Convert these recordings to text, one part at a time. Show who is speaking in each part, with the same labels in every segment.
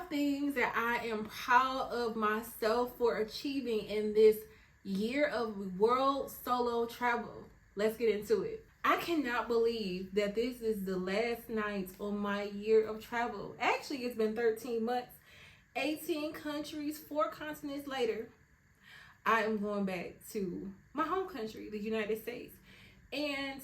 Speaker 1: things that I am proud of myself for achieving in this year of world solo travel. Let's get into it. I cannot believe that this is the last night on my year of travel. Actually, it's been 13 months, 18 countries, 4 continents later. I am going back to my home country, the United States. And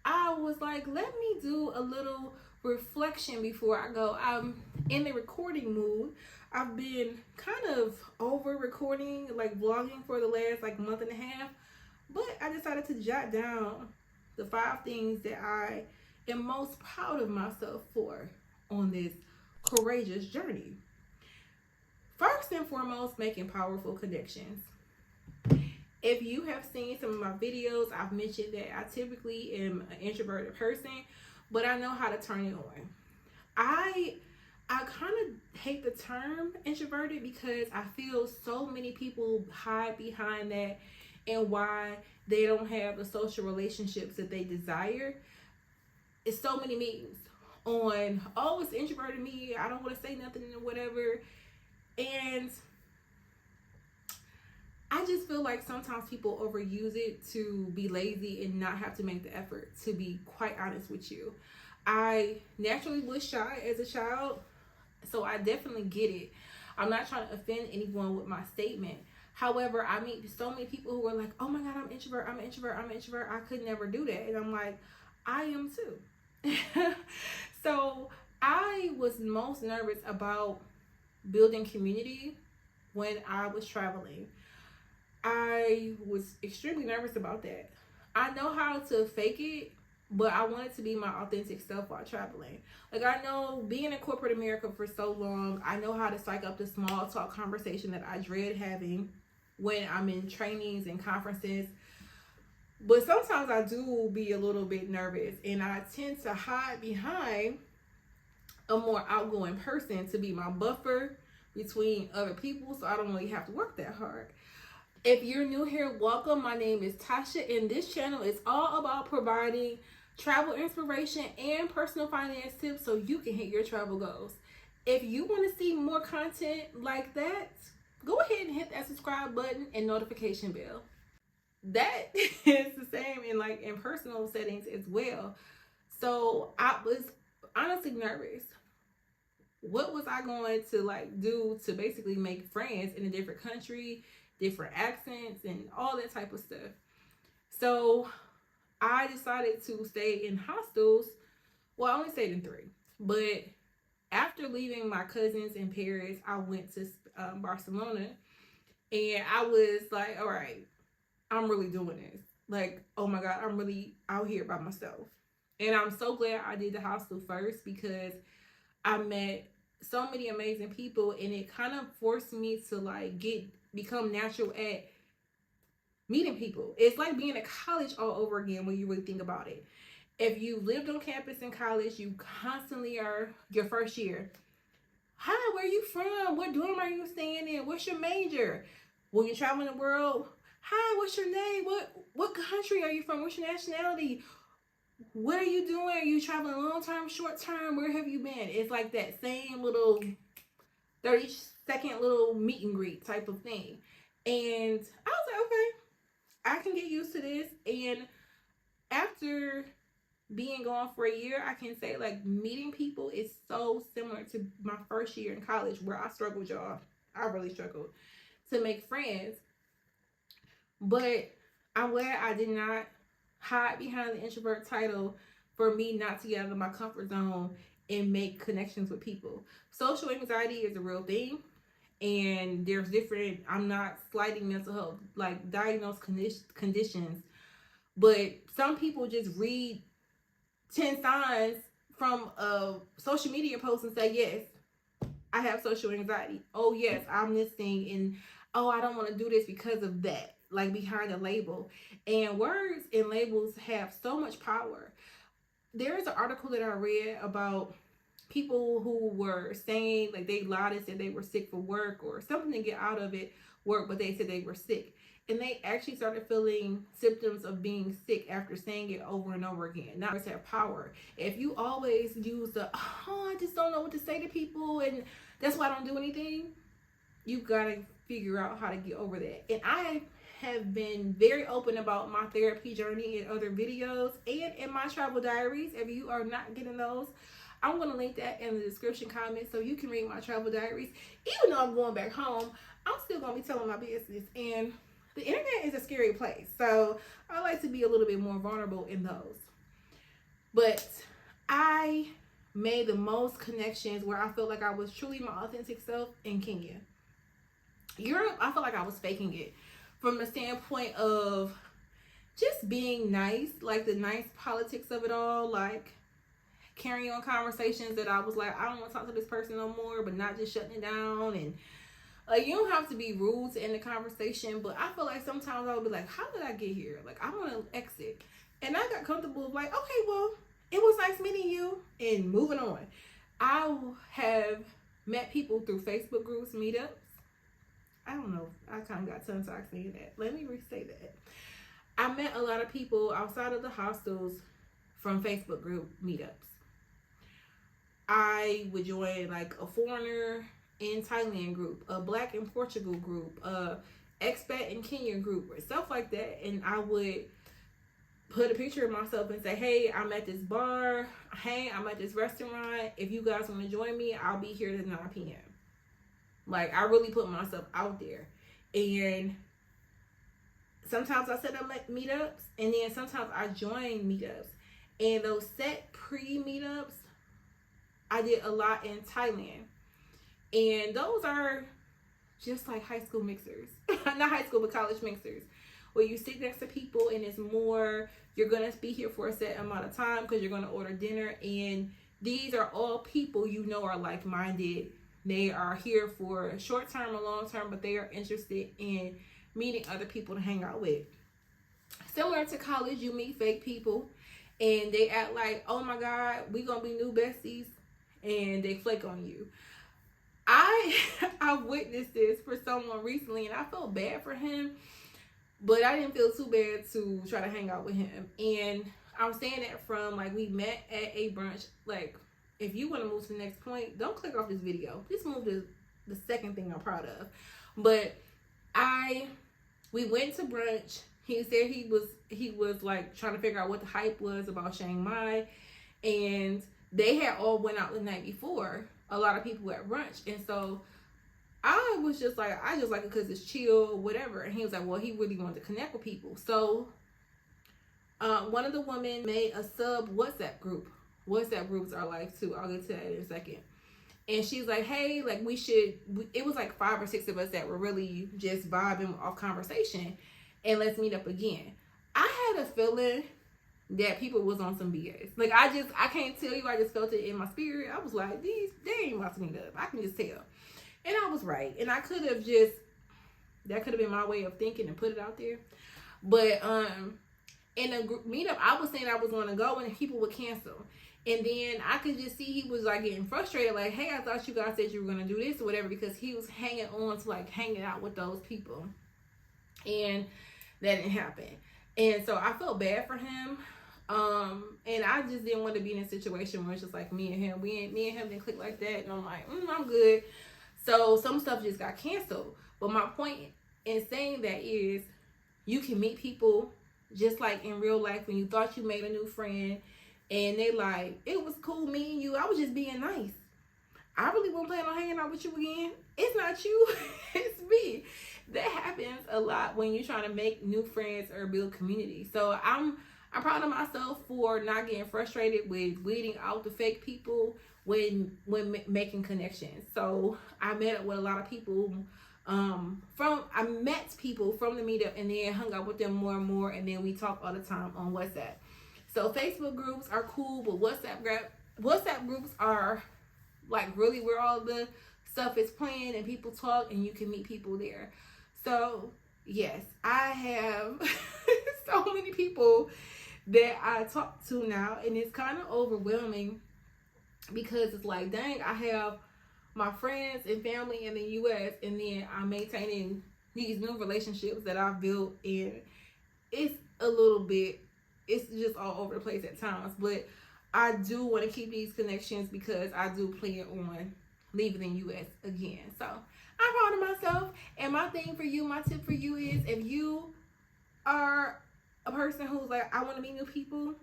Speaker 1: I was like, let me do a little reflection before I go. I'm in the recording mood. I've been kind of over recording, like vlogging for the last month and a half. But I decided to jot down the 5 things that I am most proud of myself for on this courageous journey. First and foremost, making powerful connections. If you have seen some of my videos, I've mentioned that I typically am an introverted person, but I know how to turn it on. I kind of hate the term introverted because I feel so many people hide behind that and why they don't have the social relationships that they desire. It's so many memes on, oh, it's introverted me, I don't want to say nothing or whatever. And I just feel like sometimes people overuse it to be lazy and not have to make the effort, to be quite honest with you. I naturally was shy as a child, so I definitely get it. I'm not trying to offend anyone with my statement. However, I meet so many people who are like, oh my God, I'm an introvert, I'm an introvert, I'm an introvert. I could never do that. And I'm like, I am too. So I was most nervous about building community when I was traveling. I was extremely nervous about that. I know how to fake it, but I wanted to be my authentic self while traveling. Like, I know being in corporate America for so long, I know how to psych up the small talk conversation that I dread having when I'm in trainings and conferences. But sometimes I do be a little bit nervous, and I tend to hide behind a more outgoing person to be my buffer between other people, so I don't really have to work that hard. If you're new here, welcome. My name is Tasha, and this channel is all about providing travel inspiration and personal finance tips so you can hit your travel goals. If you want to see more content like that, go ahead and hit that subscribe button and notification bell. That is the same in personal settings as well. So I was honestly nervous. What was I going to do to basically make friends in a different country, different accents, and all that type of stuff? So I decided to stay in hostels. Well, I only stayed in 3, but after leaving my cousins in Paris, I went to Barcelona, and I was like, all right, I'm really doing this. Like, oh my God, I'm really out here by myself. And I'm so glad I did the hostel first because I met so many amazing people, and it kind of forced me to become natural at meeting people. It's like being at college all over again when you really think about it. If you lived on campus in college, you constantly are your first year. Hi, where are you from? What dorm are you staying in? What's your major? When you're traveling the world, hi, what's your name? What country are you from? What's your nationality? What are you doing? Are you traveling long term, short term? Where have you been? It's like that same little 30-second little meet and greet type of thing. And I was like, okay, I can get used to this. And after being gone for a year, I can say meeting people is so similar to my first year in college where I struggled, y'all. I really struggled to make friends. But I'm glad I did not hide behind the introvert title for me not to get out of my comfort zone and make connections with people. Social anxiety is a real thing, and there's different, I'm not slighting mental health diagnosed conditions, but some people just read 10 signs from a social media post and say, yes, I have social anxiety. Oh yes, I'm this thing, and oh, I don't want to do this because of that. Behind a label. And words and labels have so much power. There's an article that I read about people who were saying they lied and said they were sick for work or something to get out of it work, but they said they were sick. And they actually started feeling symptoms of being sick after saying it over and over again. Now, words have power. If you always use I just don't know what to say to people, and That's why I don't do anything. You gotta figure out how to get over that. And I have been very open about my therapy journey in other videos and in my travel diaries. If you are not getting those, I'm going to link that in the description comment so you can read my travel diaries. Even though I'm going back home, I'm still going to be telling my business. And the internet is a scary place. So I like to be a little bit more vulnerable in those. But I made the most connections where I felt like I was truly my authentic self in Kenya. Europe, I felt like I was faking it from the standpoint of just being nice, like the nice politics of it all, like carrying on conversations that I was like, I don't want to talk to this person no more, but not just shutting it down. And you don't have to be rude to end the conversation, but I feel like sometimes I would be like, how did I get here? Like, I want to exit. And I got comfortable with like, okay, well, it was nice meeting you and moving on. I have met people through Facebook groups, meetups. I don't know. I kind of got tongue-tied saying that. Let me restate that. I met a lot of people outside of the hostels from Facebook group meetups. I would join like a foreigner in Thailand group, a black in Portugal group, a expat in Kenya group, or stuff like that. And I would put a picture of myself and say, hey, I'm at this bar. Hey, I'm at this restaurant. If you guys want to join me, I'll be here at 9 p.m. Like, I really put myself out there. And sometimes I set up meetups, and then sometimes I join meetups. And those set pre-meetups, I did a lot in Thailand. And those are just like high school mixers. Not high school, but college mixers. Where you sit next to people, and it's more, you're going to be here for a set amount of time because you're going to order dinner. And these are all people you know are like-minded. They are here for short term or long term, but they are interested in meeting other people to hang out with. Similar to college, you meet fake people and they act like, oh my God, we gonna be new besties, and they flake on you. I witnessed this for someone recently, and I felt bad for him, but I didn't feel too bad to try to hang out with him. And I'm saying that from like, we met at a brunch. Like, if you want to move to the next point, don't click off this video. Just move to the second thing I'm proud of. But we went to brunch. He said he was like trying to figure out what the hype was about Chiang Mai, and they had all went out the night before. A lot of people at brunch, and so I was just like, I just like it because it's chill, whatever. And he was like, well, he really wanted to connect with people. So one of the women made a sub WhatsApp group. WhatsApp groups are life too. I'll get to that in a second. And she's like, hey, like it was like 5 or 6 of us that were really just vibing off conversation, and let's meet up again. I had a feeling that people was on some BS. Like, I can't tell you, I just felt it in my spirit. I was like, they ain't about to meet up. I can just tell. And I was right. And I could have that could have been my way of thinking and put it out there. But in a group meetup, I was saying I was going to go, and people would cancel. And then I could just see he was like getting frustrated, like, hey, I thought you guys said you were going to do this or whatever, because he was hanging on to like hanging out with those people. And that didn't happen. And so I felt bad for him. And I just didn't want to be in a situation where it's just like me and him didn't click like that. And I'm like, I'm good. So some stuff just got canceled. But my point in saying that is, you can meet people just like in real life when you thought you made a new friend, and they like, it was cool meeting you. I was just being nice. I really won't plan on hanging out with you again. It's not you, it's me. That happens a lot when you're trying to make new friends or build community. So I'm proud of myself for not getting frustrated with weeding out the fake people when making connections. So I met up with a lot of people I met people from the meetup, and then hung out with them more and more, and then we talk all the time on WhatsApp. So Facebook groups are cool, but WhatsApp groups are like really where all the stuff is planned and people talk, and you can meet people there. So yes, I have so many people that I talk to now, and it's kind of overwhelming because it's like, dang, I have my friends and family in the US, and then I'm maintaining these new relationships that I've built, and it's just all over the place at times. But I do want to keep these connections because I do plan on leaving the U.S. again. So I'm proud of myself. And my thing for you, my tip for you is, if you are a person who's like, I want to meet new people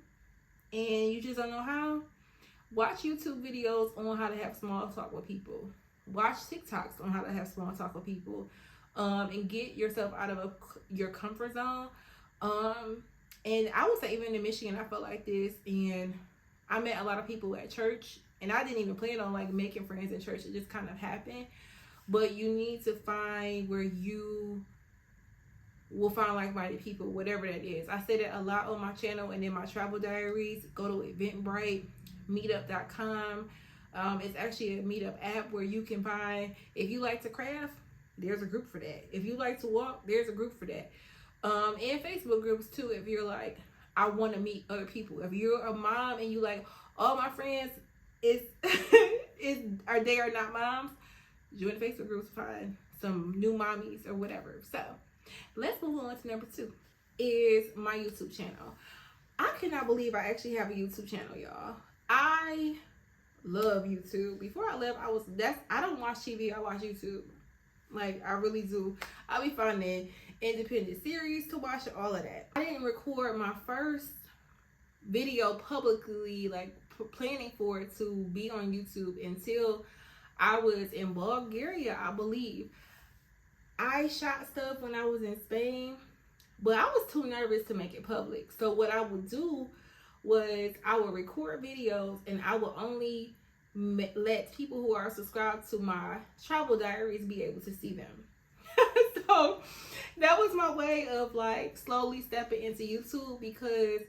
Speaker 1: and you just don't know how, watch YouTube videos on how to have small talk with people. Watch TikToks on how to have small talk with people, and get yourself out of your comfort zone. And I would say even in Michigan, I felt like this, and I met a lot of people at church, and I didn't even plan on like making friends in church. It just kind of happened. But you need to find where you will find like-minded people, whatever that is. I say that a lot on my channel and in my travel diaries. Go to Eventbrite, meetup.com. It's actually a meetup app where you can find, if you like to craft, there's a group for that. If you like to walk, there's a group for that. And Facebook groups too, if you're like, I want to meet other people. If you're a mom and you like, all my friends they are not moms, join the Facebook groups to find some new mommies or whatever. So let's move on to number 2, is my YouTube channel. I cannot believe I actually have a YouTube channel, y'all. I love YouTube. Before I left, I don't watch TV, I watch YouTube. Like, I really do. I'll be finding independent series to watch and all of that. I didn't record my first video publicly, like planning for it to be on YouTube, until I was in Bulgaria, I believe. I shot stuff when I was in Spain, but I was too nervous to make it public. So what I would do was I would record videos, and I would only let people who are subscribed to my travel diaries be able to see them. So that was my way of like slowly stepping into YouTube, because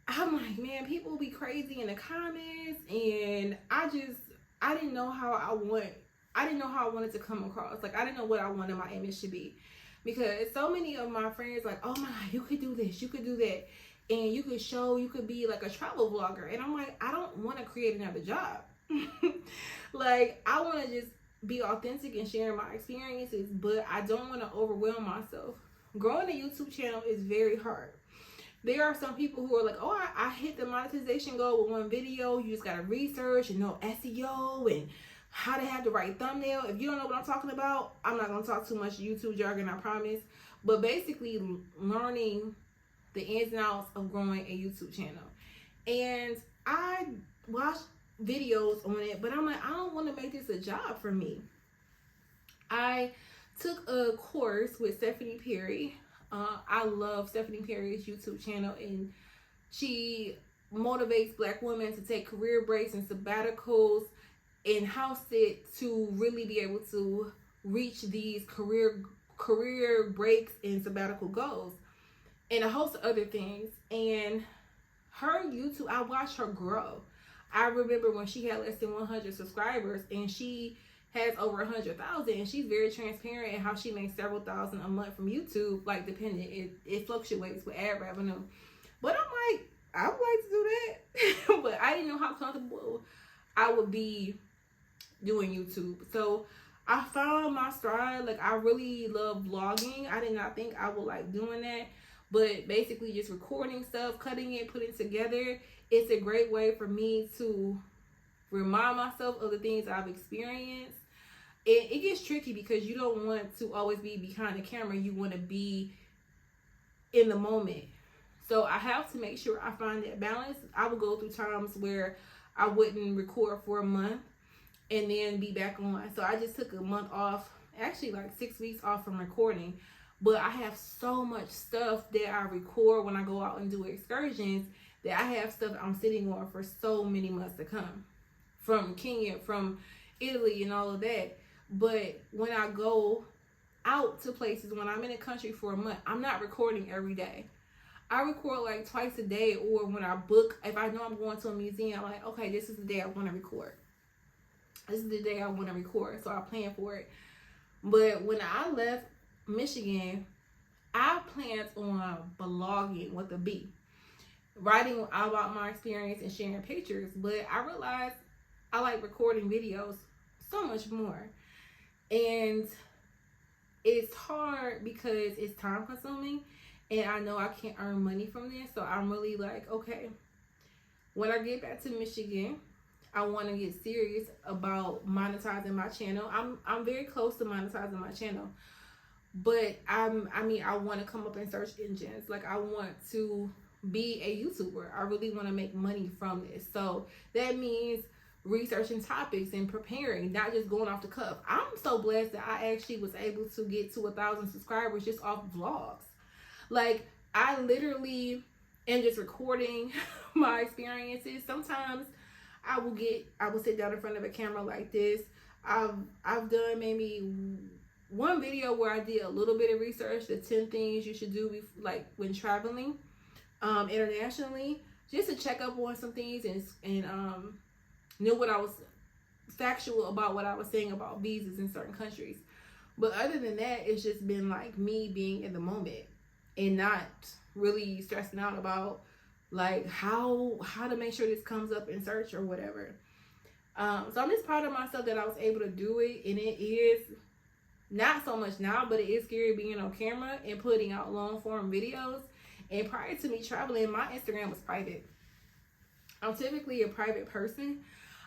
Speaker 1: I'm like, man, people be crazy in the comments, and I didn't know how I wanted to come across. Like, I didn't know what I wanted my image to be, because so many of my friends like, oh my God, you could do this, you could do that, and you could be like a travel vlogger. And I'm like, I don't want to create another job. Like, I want to just be authentic and sharing my experiences, but I don't want to overwhelm myself. Growing a YouTube channel is very hard. There are some people who are like, oh, I hit the monetization goal with one video. You just got to research and know SEO and how to have the right thumbnail. If you don't know what I'm talking about, I'm not going to talk too much YouTube jargon, I promise. But basically learning the ins and outs of growing a YouTube channel. And I watched videos on it, but I'm like, I don't want to make this a job for me. I took a course with Stephanie Perry. I love Stephanie Perry's YouTube channel, and she motivates Black women to take career breaks and sabbaticals and house it to really be able to reach these career breaks and sabbatical goals, and a host of other things. And her YouTube, I watched her grow. I remember when she had less than 100 subscribers, and she has over 100,000, and she's very transparent in how she makes several thousand a month from YouTube, like depending, it fluctuates with ad revenue. But I'm like, I would like to do that. But I didn't know how comfortable I would be doing YouTube. So I found my stride. Like, I really love vlogging. I did not think I would like doing that, but basically just recording stuff, cutting it, putting it together. It's a great way for me to remind myself of the things I've experienced. It gets tricky because you don't want to always be behind the camera. You want to be in the moment. So I have to make sure I find that balance. I would go through times where I wouldn't record for a month and then be back on. So I just took a month off, actually like 6 weeks off from recording. But I have so much stuff that I record when I go out and do excursions, that I have stuff I'm sitting on for so many months to come. From Kenya, from Italy, and all of that. But when I go out to places, when I'm in a country for a month, I'm not recording every day. I record like twice a day, or when I book, if I know I'm going to a museum, I'm like, okay, this is the day I want to record. This is the day I want to record, so I plan for it. But when I left Michigan, I planned on blogging with a B. Writing about my experience and sharing pictures, but I realized I like recording videos so much more. And it's hard because it's time consuming, and I know I can't earn money from this. So I'm really like, okay, when I get back to Michigan, I want to get serious about monetizing my channel. I'm very close to monetizing my channel, but I want to come up in search engines. Like, I want to be a YouTuber. I really want to make money from this. So that means researching topics and preparing, not just going off the cuff. I'm so blessed that I actually was able to get to 1,000 subscribers just off vlogs. Like, I literally am just recording my experiences. Sometimes I will sit down in front of a camera like this. I've done maybe one video where I did a little bit of research, the 10 things you should do like when traveling internationally, just to check up on some things and knew what I was factual about what I was saying about visas in certain countries. But other than that, it's just been like me being in the moment and not really stressing out about like how to make sure this comes up in search or whatever. So I'm just proud of myself that I was able to do it, and it is not so much now, but it is scary being on camera and putting out long form videos. And prior to me traveling, my Instagram was private. I'm typically a private person.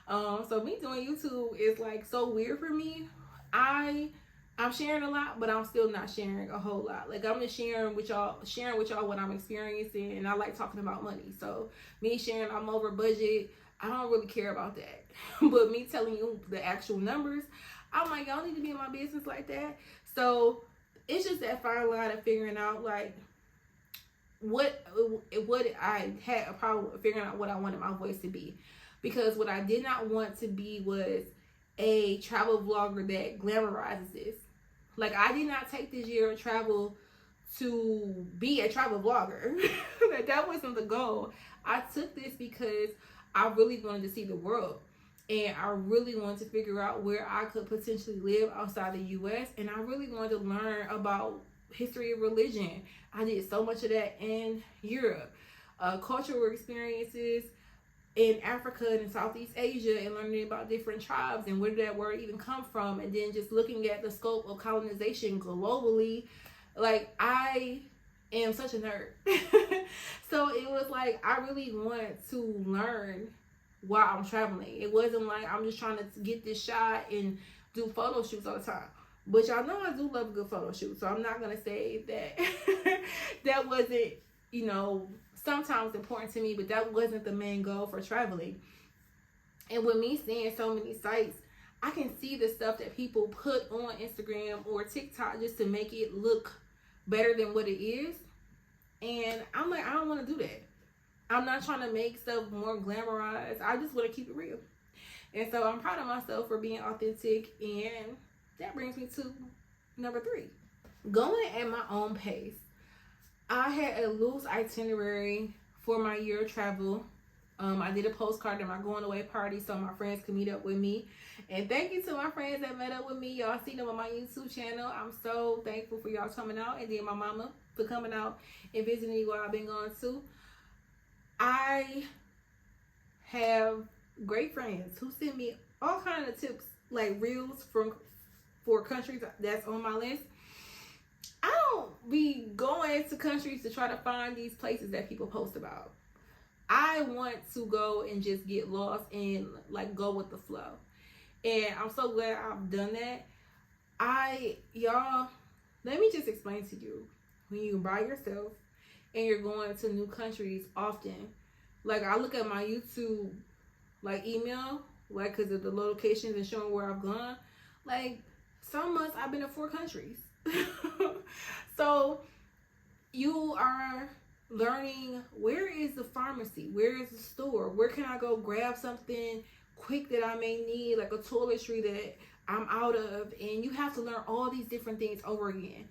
Speaker 1: So me doing YouTube is like so weird for me. I'm sharing a lot, but I'm still not sharing a whole lot. Like, I'm just sharing with y'all what I'm experiencing, and I like talking about money. So me sharing I'm over budget, I don't really care about that. But me telling you the actual numbers, I'm like, y'all need to be in my business like that. So it's just that fine line of figuring out like what I had a problem with figuring out what I wanted my voice to be. Because what I did not want to be was a travel vlogger that glamorizes this. Like, I did not take this year of travel to be a travel vlogger. Like, that wasn't the goal. I took this because I really wanted to see the world. And I really wanted to figure out where I could potentially live outside the U.S. And I really wanted to learn about history of religion. I did so much of that in Europe. Cultural experiences in Africa and in Southeast Asia, and learning about different tribes and where did that word even come from, and then just looking at the scope of colonization globally. Like, I am such a nerd. So it was like I really wanted to learn while I'm traveling. It wasn't like I'm just trying to get this shot and do photo shoots all the time. But y'all know I do love a good photo shoot, so I'm not gonna say that that wasn't, sometimes important to me, but that wasn't the main goal for traveling. And with me seeing so many sites, I can see the stuff that people put on Instagram or TikTok just to make it look better than what it is. And I'm like, I don't want to do that. I'm not trying to make stuff more glamorized. I just want to keep it real. And so I'm proud of myself for being authentic. And that brings me to number 3. Going at my own pace. I had a loose itinerary for my year of travel. I did a postcard at my going away party so my friends could meet up with me. And thank you to my friends that met up with me. Y'all see them on my YouTube channel. I'm so thankful for y'all coming out. And then my mama for coming out and visiting me while I've been gone too. I have great friends who send me all kinds of tips, like reels for countries that's on my list. I don't be going to countries to try to find these places that people post about. I want to go and just get lost and like go with the flow. And I'm so glad I've done that. Y'all, let me just explain to you. When you're by yourself and you're going to new countries often, like I look at my YouTube like email, like because of the locations and showing where I've gone, like some months I've been to 4 countries. So you are learning, where is the pharmacy, where is the store, where can I go grab something quick that I may need, like a toiletry that I'm out of, and you have to learn all these different things over again.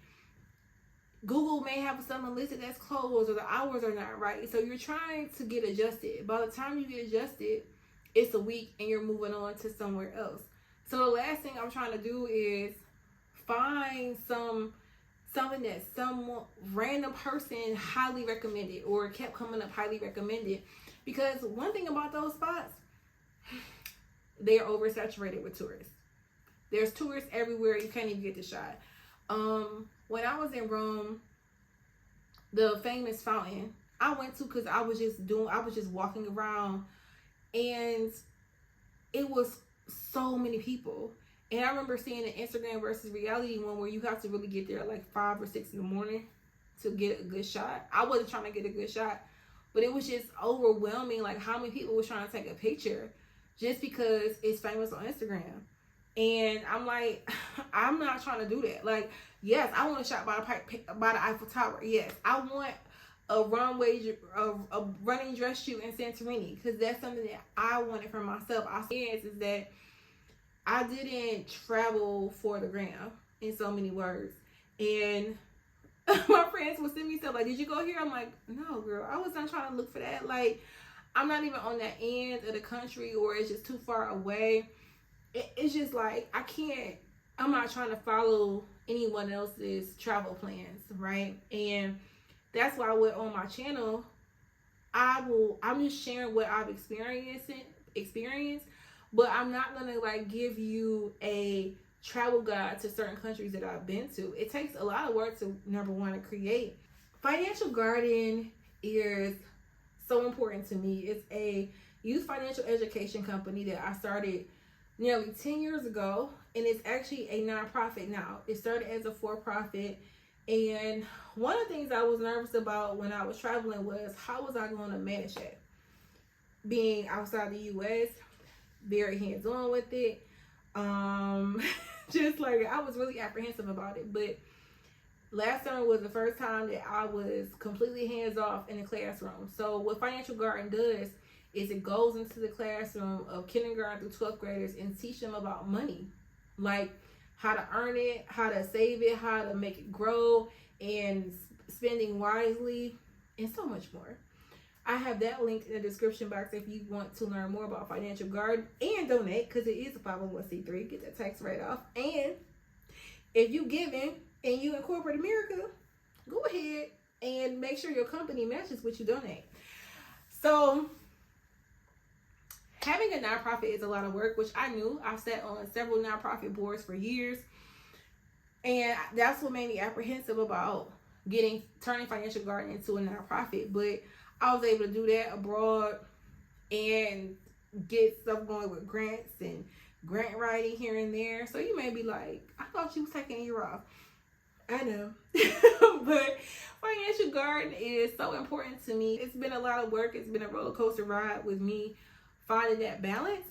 Speaker 1: Google may have something listed that's closed or the hours are not right, so you're trying to get adjusted. By the time you get adjusted, it's a week and you're moving on to somewhere else. So the last thing I'm trying to do is find something that some random person highly recommended or kept coming up highly recommended. Because one thing about those spots, they are oversaturated with tourists. There's tourists everywhere. You can't even get the shot. When I was in Rome, the famous fountain I went to, because I was just walking around, and it was so many people. And I remember seeing an Instagram versus reality one where you have to really get there at like 5 or 6 in the morning to get a good shot. I wasn't trying to get a good shot, but it was just overwhelming, like how many people were trying to take a picture just because it's famous on Instagram. And I'm like, I'm not trying to do that. Like, yes, I want to shot by the Eiffel Tower. Yes, I want a running dress shoot in Santorini, because that's something that I wanted for myself. I is that I didn't travel for the gram, in so many words. And my friends would send me stuff like, did you go here? I'm like, no, girl, I was not trying to look for that. Like, I'm not even on that end of the country, or it's just too far away. It's just like, I'm not trying to follow anyone else's travel plans, right? And that's why on my channel, I'm just sharing what I've experienced, but I'm not gonna like give you a travel guide to certain countries that I've been to. It takes a lot of work to, number one, to create. Financial Garden is so important to me. It's a youth financial education company that I started nearly 10 years ago, and it's actually a nonprofit now. It started as a for-profit, and one of the things I was nervous about when I was traveling was, how was I going to manage it? Being outside the U.S., very hands-on with it. Just like, I was really apprehensive about it. But last summer was the first time that I was completely hands-off in the classroom. So what Financial Garden does is it goes into the classroom of kindergarten through 12th graders and teach them about money. Like how to earn it, how to save it, how to make it grow, and spending wisely, and so much more. I have that link in the description box if you want to learn more about Financial Garden and donate, because it is a 501c3. Get that tax write-off. And if you giving and you in corporate America, go ahead and make sure your company matches what you donate. So having a nonprofit is a lot of work, which I knew. I've sat on several nonprofit boards for years, and that's what made me apprehensive about turning Financial Garden into a nonprofit. But I was able to do that abroad and get stuff going with grants and grant writing here and there. So you may be like, I thought you was taking a year off. I know. But Financial Garden is so important to me. It's been a lot of work. It's been a roller coaster ride with me finding that balance.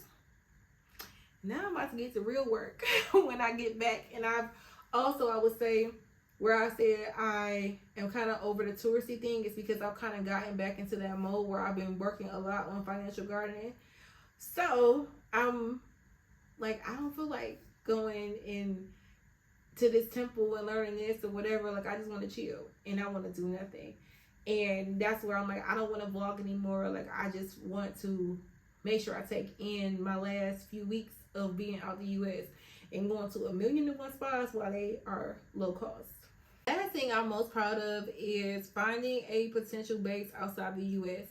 Speaker 1: Now I'm about to get to real work when I get back. And I would say, where I said I am kind of over the touristy thing, is because I've kind of gotten back into that mode where I've been working a lot on financial gardening. So I'm like, I don't feel like going in to this temple and learning this or whatever. Like, I just want to chill and I want to do nothing. And that's where I'm like, I don't want to vlog anymore. Like, I just want to make sure I take in my last few weeks of being out the U.S. and going to 1,000,001 spots while they are low cost. The last thing I'm most proud of is finding a potential base outside the U.S.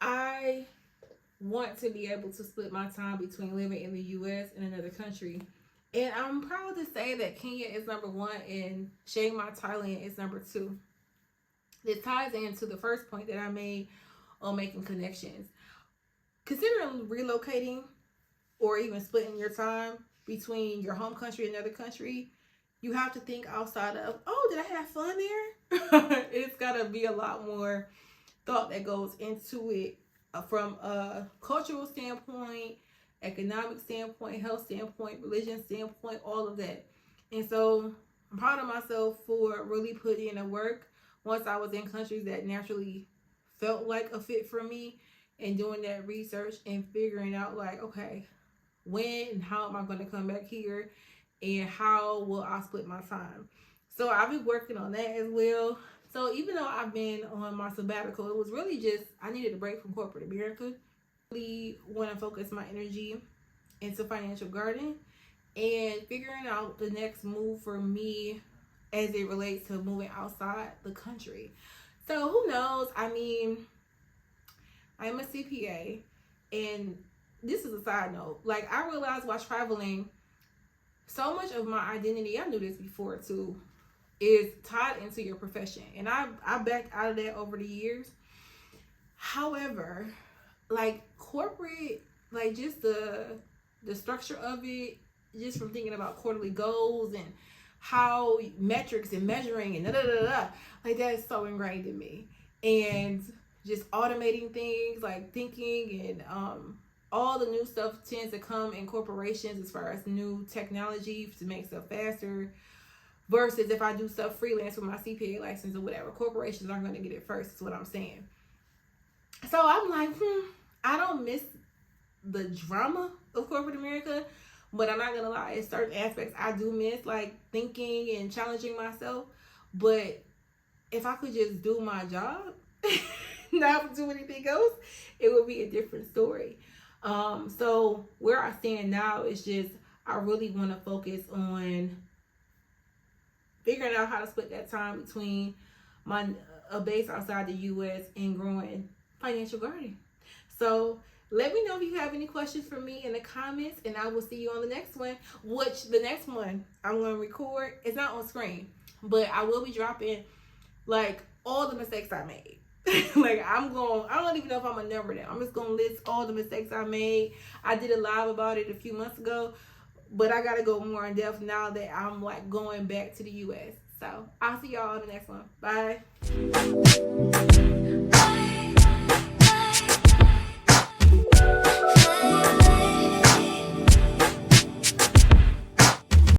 Speaker 1: I want to be able to split my time between living in the U.S. and another country. And I'm proud to say that Kenya is number 1 and Chiang Mai, Thailand is number 2. This ties into the first point that I made on making connections. Considering relocating or even splitting your time between your home country and another country, you have to think outside of, oh, did I have fun there? It's got to be a lot more thought that goes into it from a cultural standpoint, economic standpoint, health standpoint, religion standpoint, all of that. And so I'm proud of myself for really putting in the work once I was in countries that naturally felt like a fit for me, and doing that research and figuring out like, okay, when and how am I going to come back here, and how will I split my time? So I've been working on that as well. So even though I've been on my sabbatical, it was really just, I needed a break from corporate America. Really want to focus my energy into financial gardening and figuring out the next move for me as it relates to moving outside the country. So who knows? I mean, I'm a CPA, and this is a side note. Like, I realized while traveling, so much of my identity, I knew this before too, is tied into your profession. And I backed out of that over the years. However, like corporate like just the structure of it, just from thinking about quarterly goals and how metrics and measuring and da da da da, like that is so ingrained in me. And just automating things, like thinking, and all the new stuff tends to come in corporations as far as new technology to make stuff faster. Versus if I do stuff freelance with my CPA license or whatever, corporations aren't going to get it first. Is what I'm saying. So I'm like, I don't miss the drama of corporate America, but I'm not gonna lie, in certain aspects I do miss, like thinking and challenging myself. But if I could just do my job, not do anything else, it would be a different story. So where I stand now is just I really want to focus on figuring out how to split that time between a base outside the U.S. and growing financial gardening. So let me know if you have any questions for me in the comments, and I will see you on the next one. Which the next one I'm going to record, it's not on screen, but I will be dropping like all the mistakes I made. Like I don't even know if I'm gonna number them. I'm just gonna list all the mistakes I made. I did a live about it a few months ago, but I gotta go more in depth now that I'm like going back to the US. So I'll see y'all on the next one. Bye.